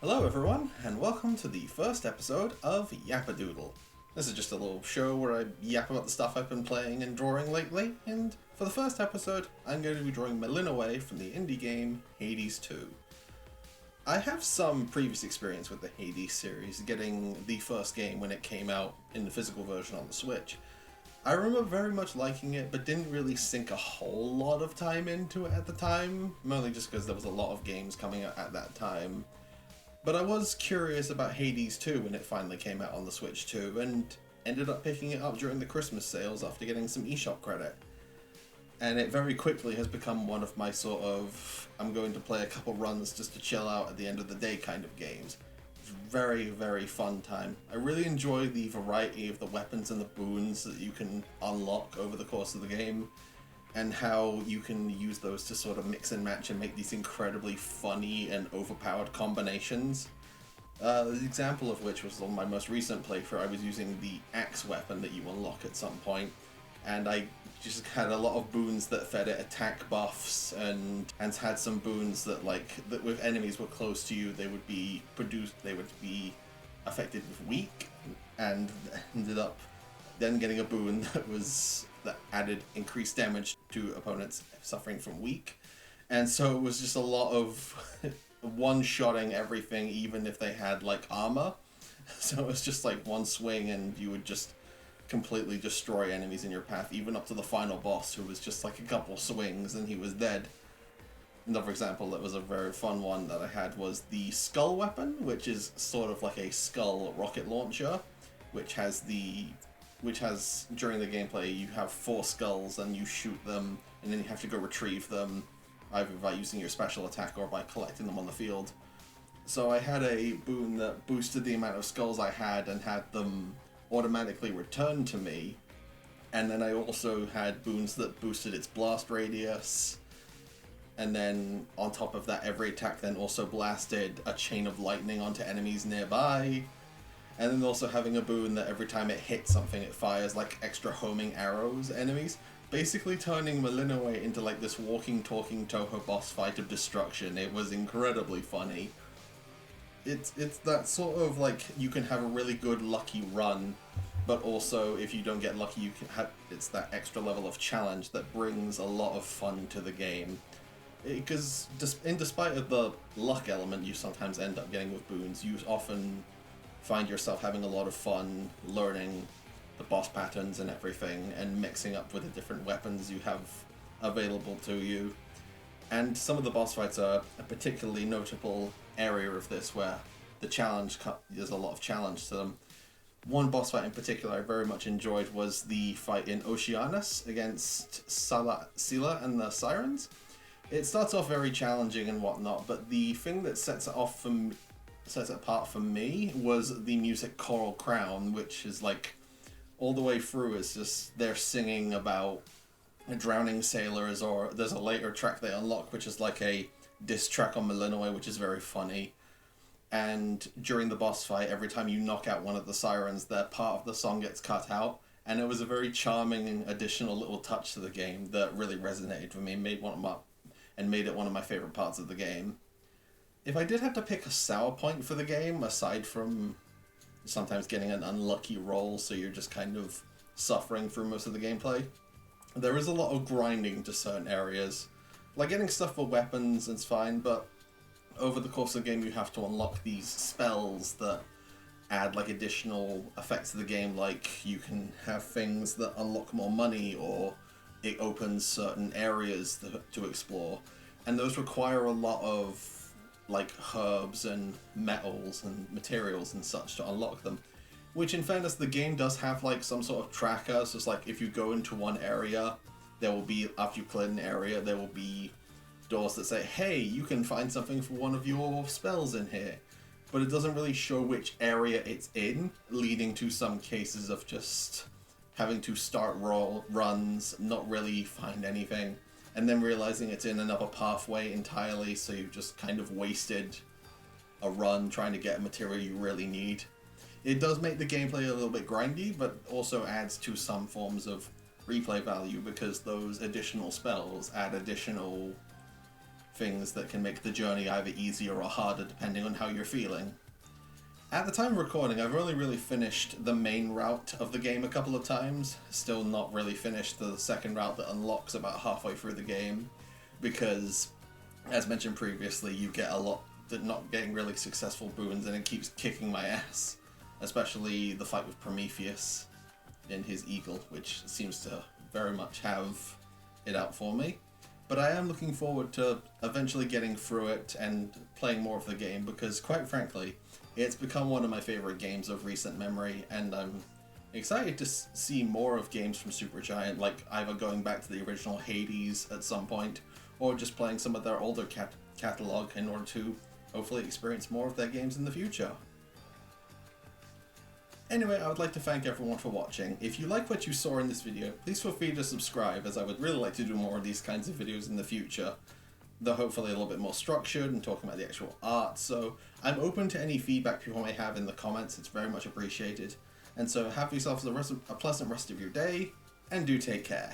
Hello everyone, and welcome to the first episode of Yap-A-Doodle. This is just a little show where I yap about the stuff I've been playing and drawing lately, and for the first episode, I'm going to be drawing Melinoe from the indie game Hades 2. I have some previous experience with the Hades series, getting the first game when it came out in the physical version on the Switch. I remember very much liking it, but didn't really sink a whole lot of time into it at the time, mainly just because there was a lot of games coming out at that time. But I was curious about Hades 2 when it finally came out on the Switch too, and ended up picking it up during the Christmas sales after getting some eShop credit. And it very quickly has become one of my sort of, I'm going to play a couple runs just to chill out at the end of the day kind of games. It's a very, very fun time. I really enjoy the variety of the weapons and the boons that you can unlock over the course of the game, and how you can use those to sort of mix and match and make these incredibly funny and overpowered combinations. The example of which was on my most recent playthrough. I was using the axe weapon that you unlock at some point, and I just had a lot of boons that fed it attack buffs, and had some boons that that with enemies were close to you, they would be affected with weak, and ended up then getting a boon that added increased damage to opponents suffering from weak. And so it was just a lot of one-shotting everything, even if they had armor. So it was just one swing and you would just completely destroy enemies in your path, even up to the final boss, who was just a couple swings and he was dead. Another example that was a very fun one that I had was the skull weapon, which is sort of like a skull rocket launcher, which has during the gameplay, you have 4 skulls and you shoot them, and then you have to go retrieve them, either by using your special attack or by collecting them on the field. So I had a boon that boosted the amount of skulls I had and had them automatically returned to me, and then I also had boons that boosted its blast radius, and then on top of that, every attack then also blasted a chain of lightning onto enemies nearby. And then also having a boon that every time it hits something, it fires extra homing arrows at enemies, basically turning Melinoe into this walking, talking Toho boss fight of destruction. It was incredibly funny. It's that sort of you can have a really good lucky run, but also if you don't get lucky, you can have it's that extra level of challenge that brings a lot of fun to the game. Because despite of the luck element you sometimes end up getting with boons, you often find yourself having a lot of fun learning the boss patterns and everything, and mixing up with the different weapons you have available to you. And some of the boss fights are a particularly notable area of this, where there's a lot of challenge to them. One boss fight in particular I very much enjoyed was the fight in Oceanus against Scylla and the Sirens. It starts off very challenging and whatnot, but the thing that sets it apart for me was the music Coral Crown, which is all the way through is just they're singing about drowning sailors, or there's a later track they unlock which is a diss track on Melinoe, which is very funny. And during the boss fight, every time you knock out one of the sirens, that part of the song gets cut out, and it was a very charming additional little touch to the game that really resonated with me and made it one of my favorite parts of the game. If I did have to pick a sour point for the game, aside from sometimes getting an unlucky roll, so you're just kind of suffering through most of the gameplay, there is a lot of grinding to certain areas. Getting stuff for weapons is fine, but over the course of the game you have to unlock these spells that add additional effects to the game, you can have things that unlock more money, or it opens certain areas to explore, and those require a lot of herbs and metals and materials and such to unlock them. Which, in fairness, the game does have some sort of tracker. So it's if you go into one area, there will be, after you clear an area, there will be doors that say, hey, you can find something for one of your spells in here. But it doesn't really show which area it's in, leading to some cases of just having to start runs, not really find anything, and then realizing it's in another pathway entirely, so you've just kind of wasted a run trying to get a material you really need. It does make the gameplay a little bit grindy, but also adds to some forms of replay value, because those additional spells add additional things that can make the journey either easier or harder depending on how you're feeling. At the time of recording, I've only really finished the main route of the game a couple of times, still not really finished the second route that unlocks about halfway through the game, because, as mentioned previously, you get a lot that not getting really successful boons and it keeps kicking my ass, especially the fight with Prometheus and his eagle, which seems to very much have it out for me. But I am looking forward to eventually getting through it and playing more of the game, because quite frankly, it's become one of my favorite games of recent memory, and I'm excited to see more of games from Supergiant, like either going back to the original Hades at some point, or just playing some of their older catalog in order to hopefully experience more of their games in the future. Anyway, I would like to thank everyone for watching. If you like what you saw in this video, please feel free to subscribe, as I would really like to do more of these kinds of videos in the future. They're hopefully a little bit more structured and talking about the actual art, so I'm open to any feedback people may have in the comments. It's very much appreciated. And so have yourselves a pleasant rest of your day, and do take care.